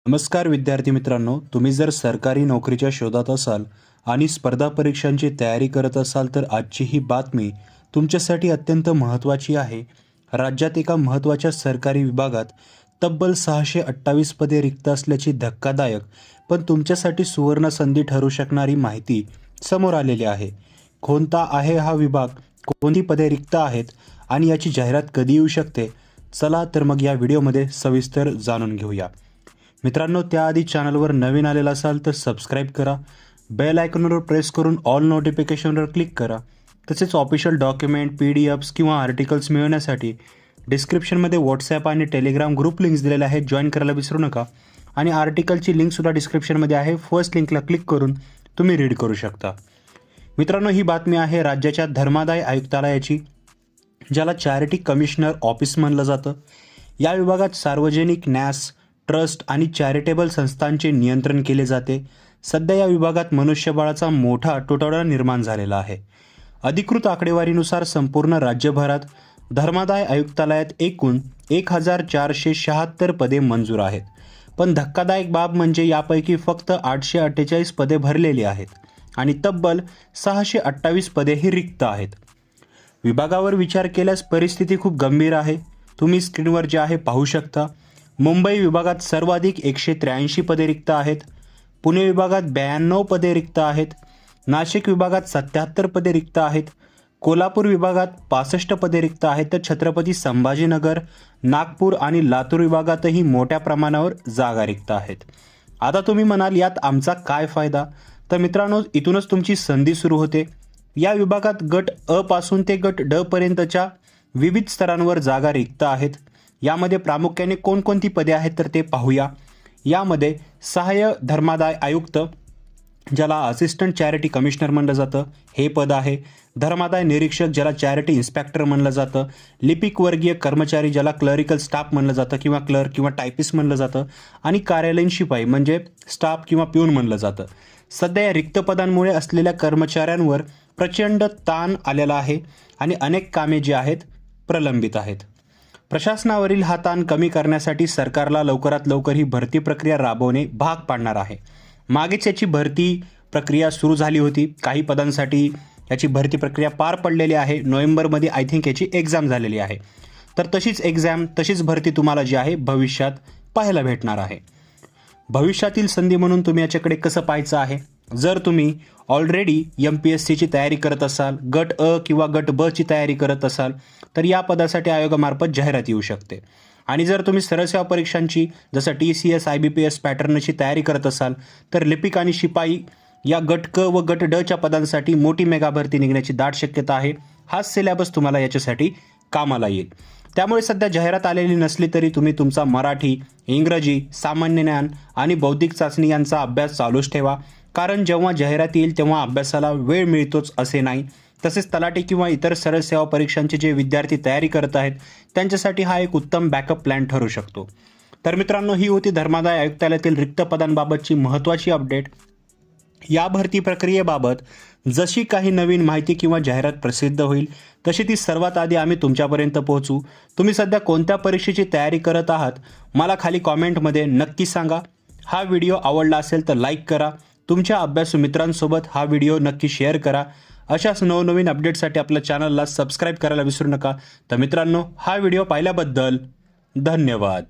नमस्कार विद्यार्थी मित्रांनो, तुम्ही जर सरकारी नोकरीच्या शोधात असाल आणि स्पर्धा परीक्षांची तयारी करत असाल तर आजची ही बातमी तुमच्यासाठी अत्यंत महत्त्वाची आहे. राज्यात एका महत्त्वाच्या सरकारी विभागात तब्बल 628 पदे रिक्त असल्याची धक्कादायक पण तुमच्यासाठी सुवर्ण संधी ठरू शकणारी माहिती समोर आलेली आहे. कोणता आहे हा विभाग, कोणती पदे रिक्त आहेत आणि याची जाहिरात कधी येऊ शकते? चला तर मग या व्हिडिओमध्ये सविस्तर जाणून घेऊया. मित्रांनो, त्याआधी चॅनलवर नवीन आलेला असाल तर सबस्क्राईब करा, बेल आयकॉनवर प्रेस करून ऑल नोटिफिकेशनवर क्लिक करा. तसेच ऑफिशियल डॉक्युमेंट, PDF किंवा आर्टिकल्स मिळवण्यासाठी डिस्क्रिप्शनमध्ये व्हॉट्सॲप आणि टेलिग्राम ग्रुप लिंक्स दिलेले आहेत, जॉईन करायला विसरू नका. आणि आर्टिकलची लिंकसुद्धा डिस्क्रिप्शनमध्ये आहे, फर्स्ट लिंकला क्लिक करून तुम्ही रीड करू शकता. मित्रांनो, ही बातमी आहे राज्याच्या धर्मादाय आयुक्तालयाची, ज्याला चॅरिटी कमिशनर ऑफिस म्हणलं जातं. या विभागात सार्वजनिक न्यास, ट्रस्ट आणि चॅरिटेबल संस्थांचे नियंत्रण केले जाते. सध्या या विभागात मनुष्यबळाचा मोठा तुटवडा निर्माण झालेला आहे. अधिकृत आकडेवारीनुसार संपूर्ण राज्यभरात धर्मादाय आयुक्तालयात एकूण 1476 पदे मंजूर आहेत. पण धक्कादायक बाब म्हणजे यापैकी फक्त 848 पदे भरलेली आहेत आणि तब्बल 628 पदे ही रिक्त आहेत. विभागावर विचार केल्यास परिस्थिती खूप गंभीर आहे. तुम्ही स्क्रीनवर जे आहे पाहू शकता. मुंबई विभागात सर्वाधिक 183 पदे रिक्त आहेत. पुणे विभागात 92 पदे रिक्त आहेत. नाशिक विभागात 77 पदे रिक्त आहेत. कोल्हापूर विभागात 65 पदे रिक्त आहेत. तर छत्रपती संभाजीनगर, नागपूर आणि लातूर विभागातही मोठ्या प्रमाणावर जागा रिक्त आहेत. आता तुम्ही म्हणाल, यात आमचा काय फायदा? तर मित्रांनो, इथूनच तुमची संधी सुरू होते. या विभागात गट अ पासून ते गट ड पर्यंतच्या विविध स्तरांवर जागा रिक्त आहेत. यामध्ये प्रामुख्याने कोणकोणती पदे आहेत तर ते पाहूया. यामध्ये सहाय्य धर्मादाय आयुक्त, ज्याला असिस्टंट चॅरिटी कमिशनर म्हणलं जातं, हे पद आहे. धर्मादाय निरीक्षक, ज्याला चॅरिटी इन्स्पेक्टर म्हणलं जातं. लिपिक वर्गीय कर्मचारी, ज्याला क्लरिकल स्टाफ म्हणलं जातं किंवा क्लर्क किंवा टायपिस्ट म्हणलं जातं. आणि कार्यालयीन शिपाई म्हणजे स्टाफ किंवा प्यून म्हणलं जातं. सध्या या रिक्त पदांमुळे असलेल्या कर्मचाऱ्यांवर प्रचंड ताण आलेला आहे आणि अनेक कामे जी आहेत प्रलंबित आहेत. प्रशासनावरील हा ताण कमी करण्यासाठी सरकारला लवकरात लवकर ही भरती प्रक्रिया राबवणे भाग पाडणार आहे. मागेच याची भरती प्रक्रिया सुरू झाली होती. काही पदांसाठी याची भरती प्रक्रिया पार पडलेली आहे. नोव्हेंबरमध्ये आय थिंक याची एक्झाम झालेली आहे. तर तशीच भरती तुम्हाला जी आहे भविष्यात पाहायला भेटणार आहे. भविष्यातील संधी म्हणून तुम्ही याच्याकडे कसं पाहायचं आहे? जर तुम्ही ऑलरेडी MPSCची तयारी करत असाल, गट अ किंवा गट ब ची तयारी करत असाल तर या पदासाठी आयोगामार्फत जाहिरात येऊ शकते. आणि जर तुम्ही सरसेवा परीक्षांची जसं TCS, IBPS पॅटर्नची तयारी करत असाल तर लिपिक आणि शिपाई या गट क व गट ड च्या पदांसाठी मोठी मेगा भरती निघण्याची दाट शक्यता आहे. हाच सिलेबस तुम्हाला याच्यासाठी कामाला येईल. त्यामुळे सध्या जाहिरात आलेली नसली तरी तुम्ही तुमचा मराठी, इंग्रजी, सामान्य ज्ञान आणि बौद्धिक चाचणी यांचा अभ्यास चालूच ठेवा. कारण जेव्हा जाहिरात येईल तेव्हा अभ्यासाला वेळ मिळतोच असे नाही. तसेच तलाठी किंवा इतर सरळ सेवा परीक्षांचे जे विद्यार्थी तयारी करत आहेत त्यांच्यासाठी हा एक उत्तम बॅकअप प्लॅन ठरू शकतो. तर मित्रांनो, ही होती धर्मादाय आयुक्तालयातील रिक्त पदांबाबतची महत्त्वाची अपडेट. या भरती प्रक्रियेबाबत जशी काही नवीन माहिती किंवा जाहिरात प्रसिद्ध होईल तशी ती सर्वात आधी आम्ही तुमच्यापर्यंत पोहोचू. तुम्ही सध्या कोणत्या परीक्षेची तयारी करत आहात मला खाली कॉमेंटमध्ये नक्की सांगा. हा व्हिडिओ आवडला असेल तर लाईक करा. तुमच्या अभ्यासू मित्रांसोबत हा व्हिडिओ नक्की शेअर करा. अशाच नवनवीन अपडेटसाठी आपल्या चॅनलला सबस्क्राईब करायला विसरू नका. तर मित्रांनो, हा व्हिडिओ पाहिल्याबद्दल धन्यवाद.